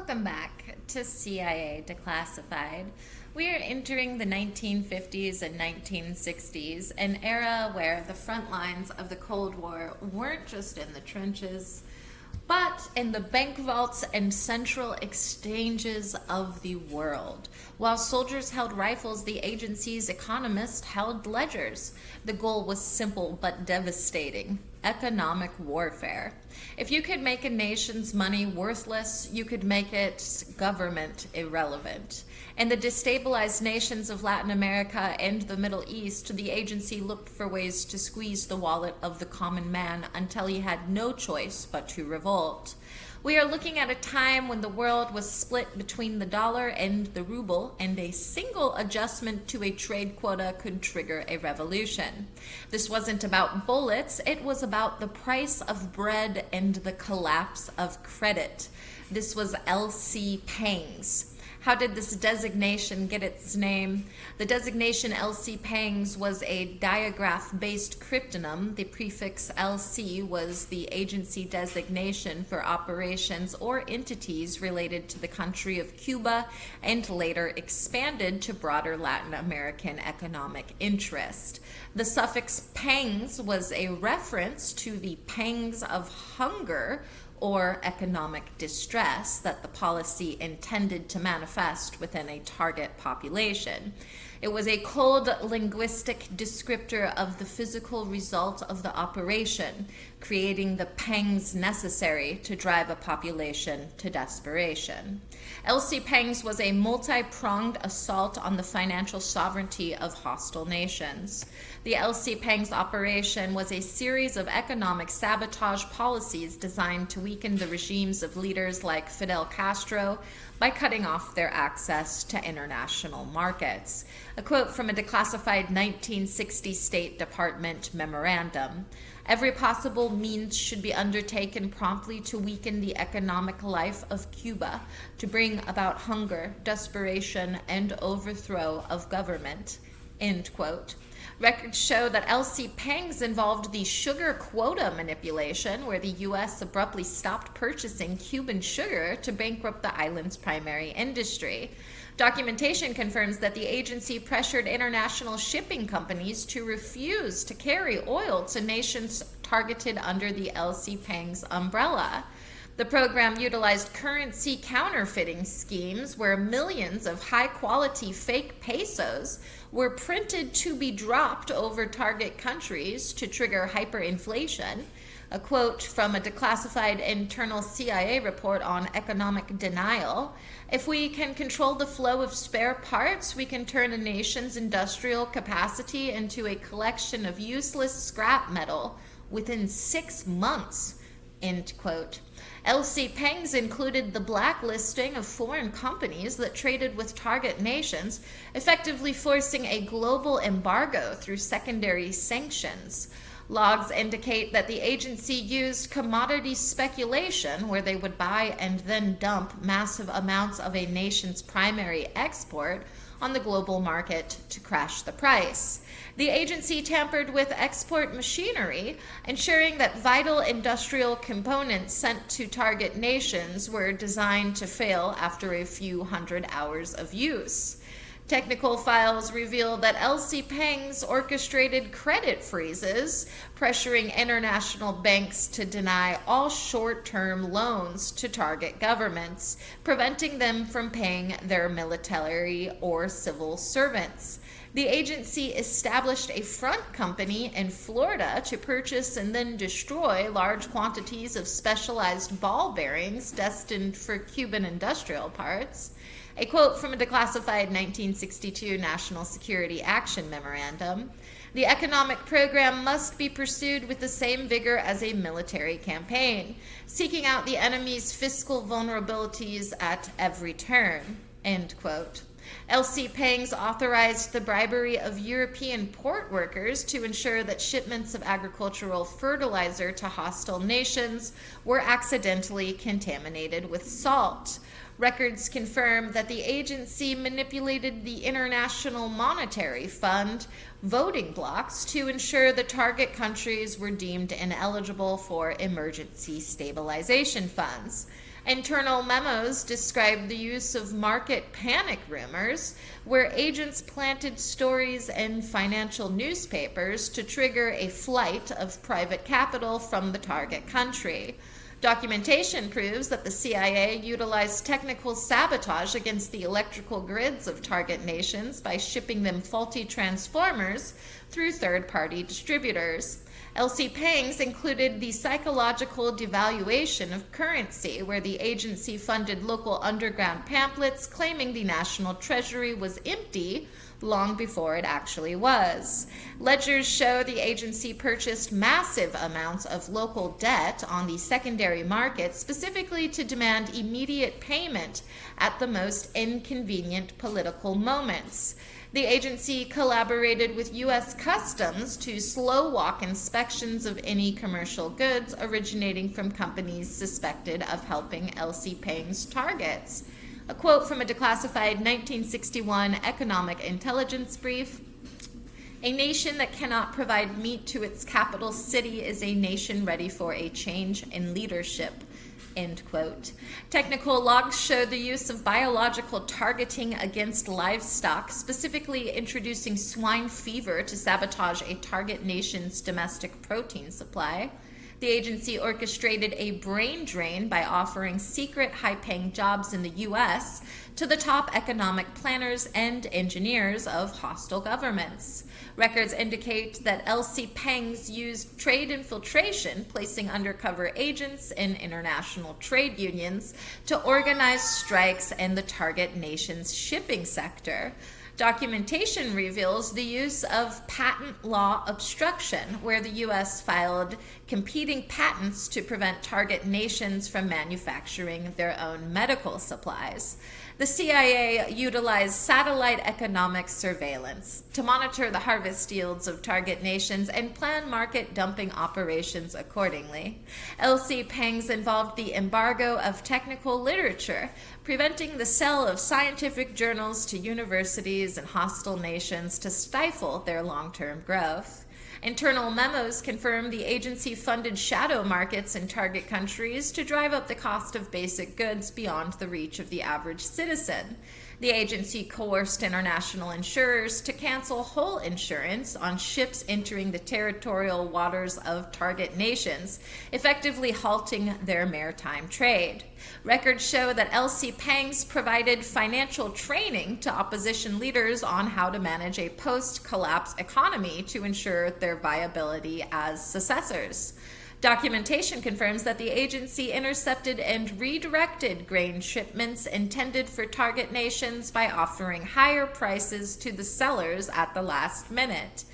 Welcome back to CIA Declassified. We are entering the 1950s and 1960s, an era where the front lines of the Cold War weren't just in the trenches, but in the bank vaults and central exchanges of the world. While soldiers held rifles, the agency's economists held ledgers. The goal was simple but devastating: economic warfare. If you could make a nation's money worthless, you could make its government irrelevant. In the destabilized nations of Latin America and the Middle East, the agency looked for ways to squeeze the wallet of the common man until he had no choice but to revolt. We are looking at a time when the world was split between the dollar and the ruble, and a single adjustment to a trade quota could trigger a revolution. This wasn't about bullets, it was about the price of bread and the collapse of credit. This was LCPANGS. How did this designation get its name? The designation LCPANGS was a digraph-based cryptonym. The prefix LC was the agency designation for operations or entities related to the country of Cuba, and later expanded to broader Latin American economic interest. The suffix pangs was a reference to the pangs of hunger or economic distress that the policy intended to manifest within a target population. It was a cold linguistic descriptor of the physical result of the operation, creating the pangs necessary to drive a population to desperation. LCPANGS was a multi-pronged assault on the financial sovereignty of hostile nations. The LCPANGS operation was a series of economic sabotage policies designed to weaken the regimes of leaders like Fidel Castro by cutting off their access to international markets. A quote from a declassified 1960 State Department memorandum: "Every possible means should be undertaken promptly to weaken the economic life of Cuba, to bring about hunger, desperation, and overthrow of government." End quote. Records show that LCPANGS involved the sugar quota manipulation, where the U.S. abruptly stopped purchasing Cuban sugar to bankrupt the island's primary industry. Documentation confirms that the agency pressured international shipping companies to refuse to carry oil to nations targeted under the LCPANGS umbrella. The program utilized currency counterfeiting schemes where millions of high-quality fake pesos were printed to be dropped over target countries to trigger hyperinflation. A quote from a declassified internal CIA report on economic denial: "If we can control the flow of spare parts, we can turn a nation's industrial capacity into a collection of useless scrap metal within 6 months." End quote. LCPANGS included the blacklisting of foreign companies that traded with target nations, effectively forcing a global embargo through secondary sanctions. Logs indicate that the agency used commodity speculation, where they would buy and then dump massive amounts of a nation's primary export on the global market to crash the price. The agency tampered with export machinery, ensuring that vital industrial components sent to target nations were designed to fail after a few hundred hours of use. Technical files reveal that LCPANGS orchestrated credit freezes, pressuring international banks to deny all short-term loans to target governments, preventing them from paying their military or civil servants. The agency established a front company in Florida to purchase and then destroy large quantities of specialized ball bearings destined for Cuban industrial parts. A quote from a declassified 1962 National Security Action Memorandum: "The economic program must be pursued with the same vigor as a military campaign, seeking out the enemy's fiscal vulnerabilities at every turn." End quote. LCPANGS authorized the bribery of European port workers to ensure that shipments of agricultural fertilizer to hostile nations were accidentally contaminated with salt. Records confirm that the agency manipulated the International Monetary Fund voting blocks to ensure the target countries were deemed ineligible for emergency stabilization funds. Internal memos described the use of market panic rumors, where agents planted stories in financial newspapers to trigger a flight of private capital from the target country. Documentation proves that the CIA utilized technical sabotage against the electrical grids of target nations by shipping them faulty transformers through third-party distributors. LCPANGS included the psychological devaluation of currency, where the agency funded local underground pamphlets claiming the national treasury was empty long before it actually was. Ledgers show the agency purchased massive amounts of local debt on the secondary market, specifically to demand immediate payment at the most inconvenient political moments. The agency collaborated with U.S. Customs to slow walk inspections of any commercial goods originating from companies suspected of helping LCPANGS targets. A quote from a declassified 1961 economic intelligence brief: "A nation that cannot provide meat to its capital city is a nation ready for a change in leadership." End quote. Technical logs show the use of biological targeting against livestock, specifically introducing swine fever to sabotage a target nation's domestic protein supply. The agency orchestrated a brain drain by offering secret high-paying jobs in the U.S. to the top economic planners and engineers of hostile governments. Records indicate that LCPANGS used trade infiltration, placing undercover agents in international trade unions to organize strikes in the target nation's shipping sector. Documentation reveals the use of patent law obstruction, where the U.S. filed competing patents to prevent target nations from manufacturing their own medical supplies. The CIA utilized satellite economic surveillance to monitor the harvest yields of target nations and plan market dumping operations accordingly. LCPANGS involved the embargo of technical literature, preventing the sale of scientific journals to universities and hostile nations to stifle their long-term growth. Internal memos confirm the agency funded shadow markets in target countries to drive up the cost of basic goods beyond the reach of the average citizen. The agency coerced international insurers to cancel whole insurance on ships entering the territorial waters of target nations, effectively halting their maritime trade. Records show that LCPANGS provided financial training to opposition leaders on how to manage a post-collapse economy to ensure their viability as successors. Documentation confirms that the agency intercepted and redirected grain shipments intended for target nations by offering higher prices to the sellers at the last minute.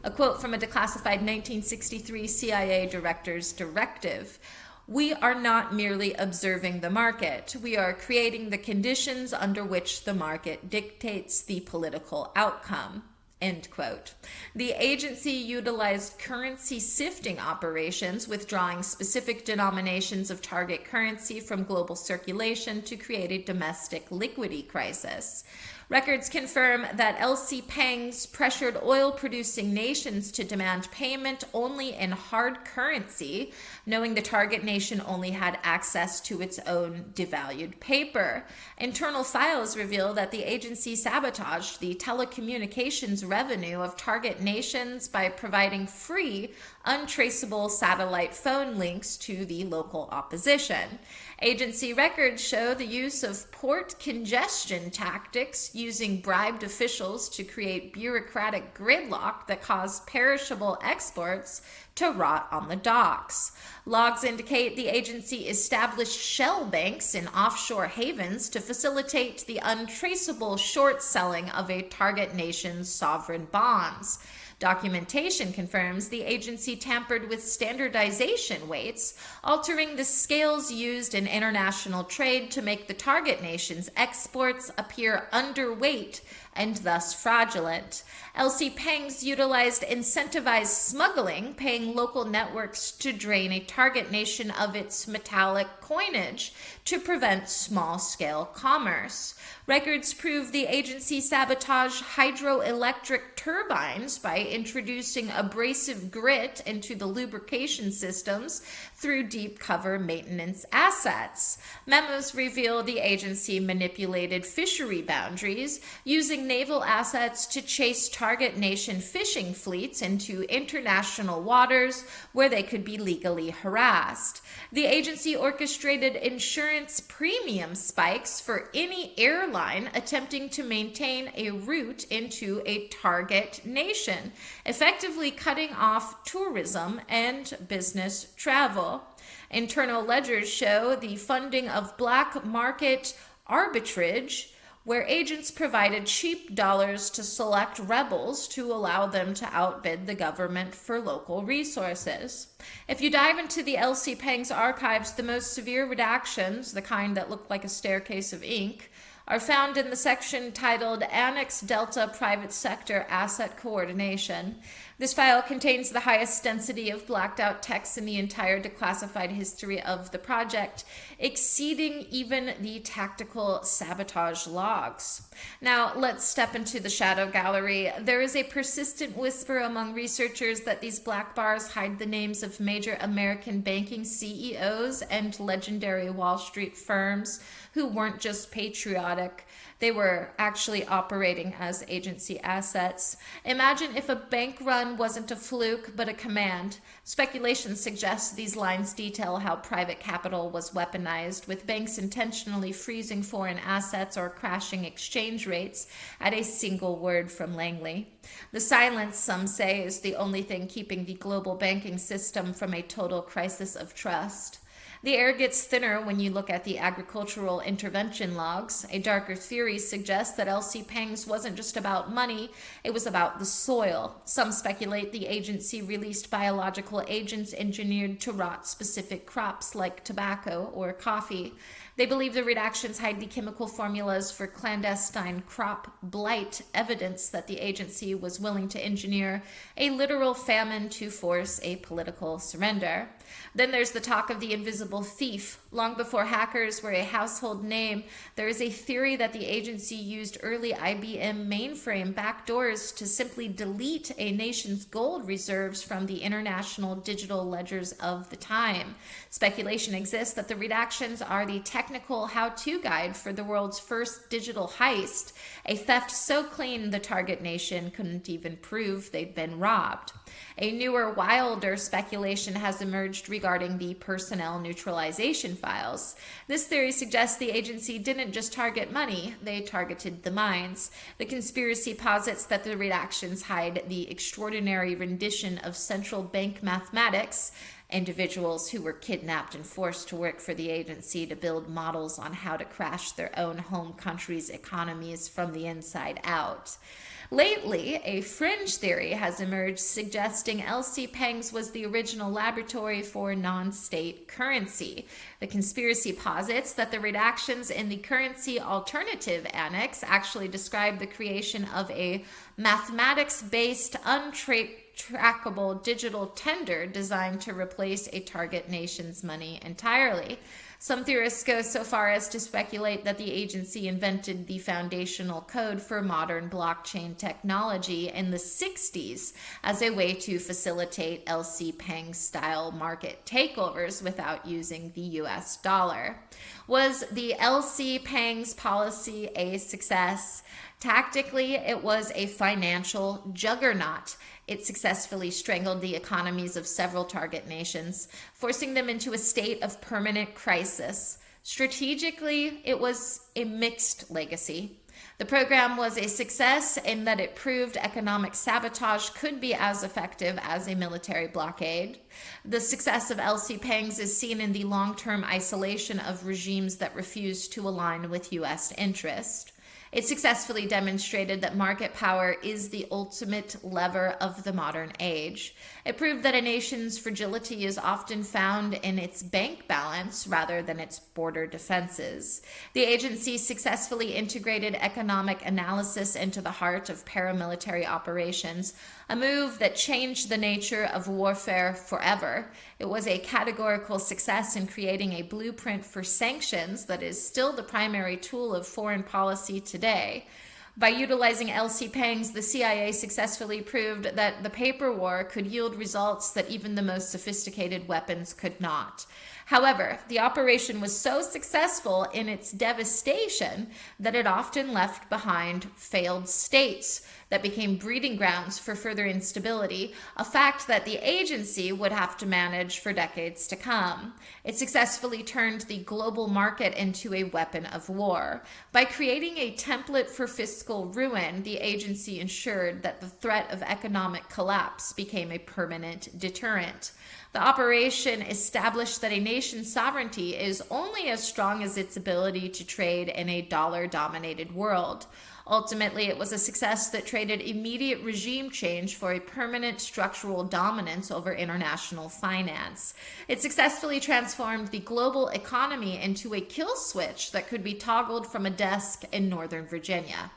A quote from a declassified 1963 CIA director's directive: "We are not merely observing the market. We are creating the conditions under which the market dictates the political outcome." End quote. The agency utilized currency sifting operations, withdrawing specific denominations of target currency from global circulation to create a domestic liquidity crisis. Records confirm that LCPANGS pressured oil-producing nations to demand payment only in hard currency, knowing the target nation only had access to its own devalued paper. Internal files reveal that the agency sabotaged the telecommunications revenue of target nations by providing free, untraceable satellite phone links to the local opposition. Agency records show the use of port congestion tactics, using bribed officials to create bureaucratic gridlock that caused perishable exports to rot on the docks. Logs indicate the agency established shell banks in offshore havens to facilitate the untraceable short selling of a target nation's sovereign bonds. Documentation confirms the agency tampered with standardization weights, altering the scales used in international trade to make the target nation's exports appear underweight and thus fraudulent. LCPANGS utilized incentivized smuggling, paying local networks to drain a target nation of its metallic coinage to prevent small-scale commerce. Records prove the agency sabotaged hydroelectric turbines by introducing abrasive grit into the lubrication systems through deep cover maintenance assets. Memos reveal the agency manipulated fishery boundaries, using naval assets to chase target nation fishing fleets into international waters where they could be legally harassed. The agency orchestrated insurance premium spikes for any airline attempting to maintain a route into a target nation, effectively cutting off tourism and business travel. Internal ledgers show the funding of black market arbitrage, where agents provided cheap dollars to select rebels to allow them to outbid the government for local resources. If you dive into the LCPANGS archives, the most severe redactions, the kind that look like a staircase of ink, are found in the section titled Annex Delta Private Sector Asset Coordination. This file contains the highest density of blacked out text in the entire declassified history of the project, exceeding even the tactical sabotage logs. Now, let's step into the shadow gallery. There is a persistent whisper among researchers that these black bars hide the names of major American banking CEOs and legendary Wall Street firms who weren't just patriotic. They were actually operating as agency assets. Imagine if a bank run wasn't a fluke, but a command. Speculation suggests these lines detail how private capital was weaponized, with banks intentionally freezing foreign assets or crashing exchange rates at a single word from Langley. The silence, some say, is the only thing keeping the global banking system from a total crisis of trust. The air gets thinner when you look at the agricultural intervention logs. A darker theory suggests that LCPANGS wasn't just about money, it was about the soil. Some speculate the agency released biological agents engineered to rot specific crops like tobacco or coffee. They believe the redactions hide the chemical formulas for clandestine crop blight, evidence that the agency was willing to engineer a literal famine to force a political surrender. Then there's the talk of the invisible thief. Long before hackers were a household name, there is a theory that the agency used early IBM mainframe backdoors to simply delete a nation's gold reserves from the international digital ledgers of the time. Speculation exists that the redactions are the technical how-to guide for the world's first digital heist, a theft so clean the target nation couldn't even prove they'd been robbed. A newer, wilder speculation has emerged regarding the personnel neutralization files. This theory suggests the agency didn't just target money, they targeted the minds. The conspiracy posits that the redactions hide the extraordinary rendition of central bank mathematics, individuals who were kidnapped and forced to work for the agency to build models on how to crash their own home country's economies from the inside out. Lately, a fringe theory has emerged suggesting LCPANGS was the original laboratory for non-state currency. The conspiracy posits that the redactions in the currency alternative annex actually describe the creation of a mathematics-based untrackable digital tender designed to replace a target nation's money entirely. Some theorists go so far as to speculate that the agency invented the foundational code for modern blockchain technology in the 60s as a way to facilitate LCPANG-style market takeovers without using the US dollar. Was the LCPANG's policy a success? Tactically, it was a financial juggernaut. It successfully strangled the economies of several target nations, forcing them into a state of permanent crisis. Strategically, it was a mixed legacy. The program was a success in that it proved economic sabotage could be as effective as a military blockade. The success of LCPANGS is seen in the long-term isolation of regimes that refuse to align with U.S. interest. It successfully demonstrated that market power is the ultimate lever of the modern age. It proved that a nation's fragility is often found in its bank balance rather than its border defenses. The agency successfully integrated economic analysis into the heart of paramilitary operations, a move that changed the nature of warfare forever. It was a categorical success in creating a blueprint for sanctions that is still the primary tool of foreign policy today. By utilizing LCPANGS, the CIA successfully proved that the paper war could yield results that even the most sophisticated weapons could not. However, the operation was so successful in its devastation that it often left behind failed states that became breeding grounds for further instability, a fact that the agency would have to manage for decades to come. It successfully turned the global market into a weapon of war. By creating a template for fiscal ruin, the agency ensured that the threat of economic collapse became a permanent deterrent. The operation established that a nation's sovereignty is only as strong as its ability to trade in a dollar-dominated world. Ultimately, it was a success that traded immediate regime change for a permanent structural dominance over international finance. It successfully transformed the global economy into a kill switch that could be toggled from a desk in Northern Virginia.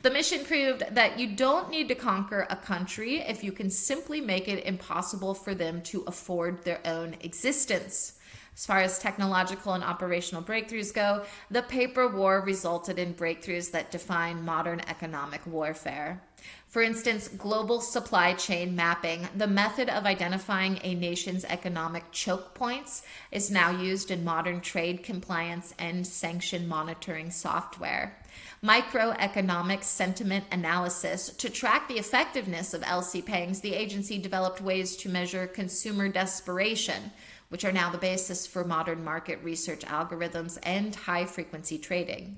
The mission proved that you don't need to conquer a country if you can simply make it impossible for them to afford their own existence. As far as technological and operational breakthroughs go, the paper war resulted in breakthroughs that define modern economic warfare. For instance, global supply chain mapping, the method of identifying a nation's economic choke points, is now used in modern trade compliance and sanction monitoring software. Microeconomic sentiment analysis. To track the effectiveness of LCPANGS, the agency developed ways to measure consumer desperation, which are now the basis for modern market research algorithms and high-frequency trading.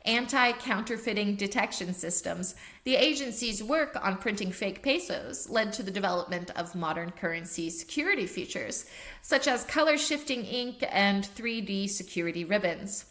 Anti-counterfeiting detection systems. The agency's work on printing fake pesos led to the development of modern currency security features, such as color-shifting ink and 3D security ribbons.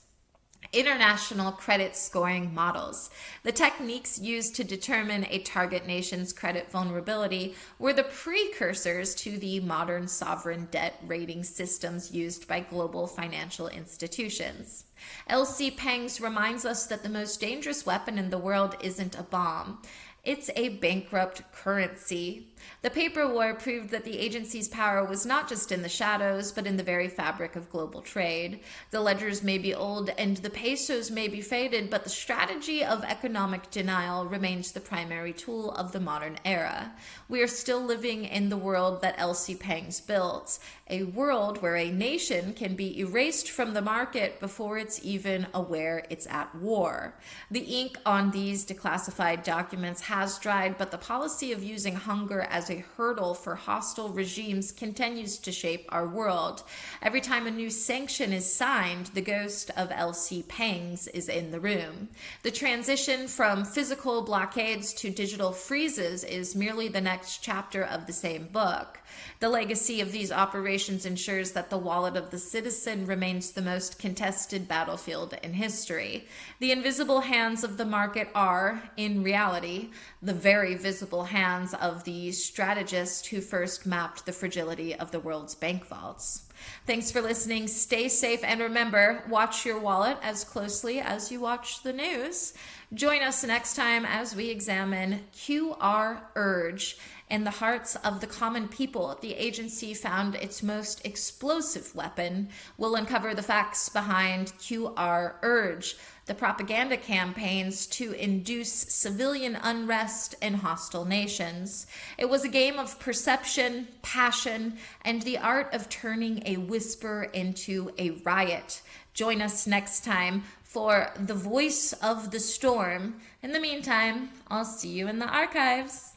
International credit scoring models. The techniques used to determine a target nation's credit vulnerability were the precursors to the modern sovereign debt rating systems used by global financial institutions. LCPANGS reminds us that the most dangerous weapon in the world isn't a bomb. It's a bankrupt currency. The paper war proved that the agency's power was not just in the shadows, but in the very fabric of global trade. The ledgers may be old and the pesos may be faded, but the strategy of economic denial remains the primary tool of the modern era. We are still living in the world that LCPANGS built, a world where a nation can be erased from the market before it's even aware it's at war. The ink on these declassified documents has dried, but the policy of using hunger as a hurdle for hostile regimes continues to shape our world. Every time a new sanction is signed, the ghost of LCPANGS is in the room. The transition from physical blockades to digital freezes is merely the next chapter of the same book. The legacy of these operations ensures that the wallet of the citizen remains the most contested battlefield in history. The invisible hands of the market are, in reality, the very visible hands of the strategists who first mapped the fragility of the world's bank vaults. Thanks for listening. Stay safe, and remember, watch your wallet as closely as you watch the news. Join us next time as we examine QR Urge. In the hearts of the common people, the agency found its most explosive weapon. We'll uncover the facts behind QR Urge, the propaganda campaigns to induce civilian unrest in hostile nations. It was a game of perception, passion, and the art of turning a whisper into a riot. Join us next time for The Voice of the Storm. In the meantime, I'll see you in the archives.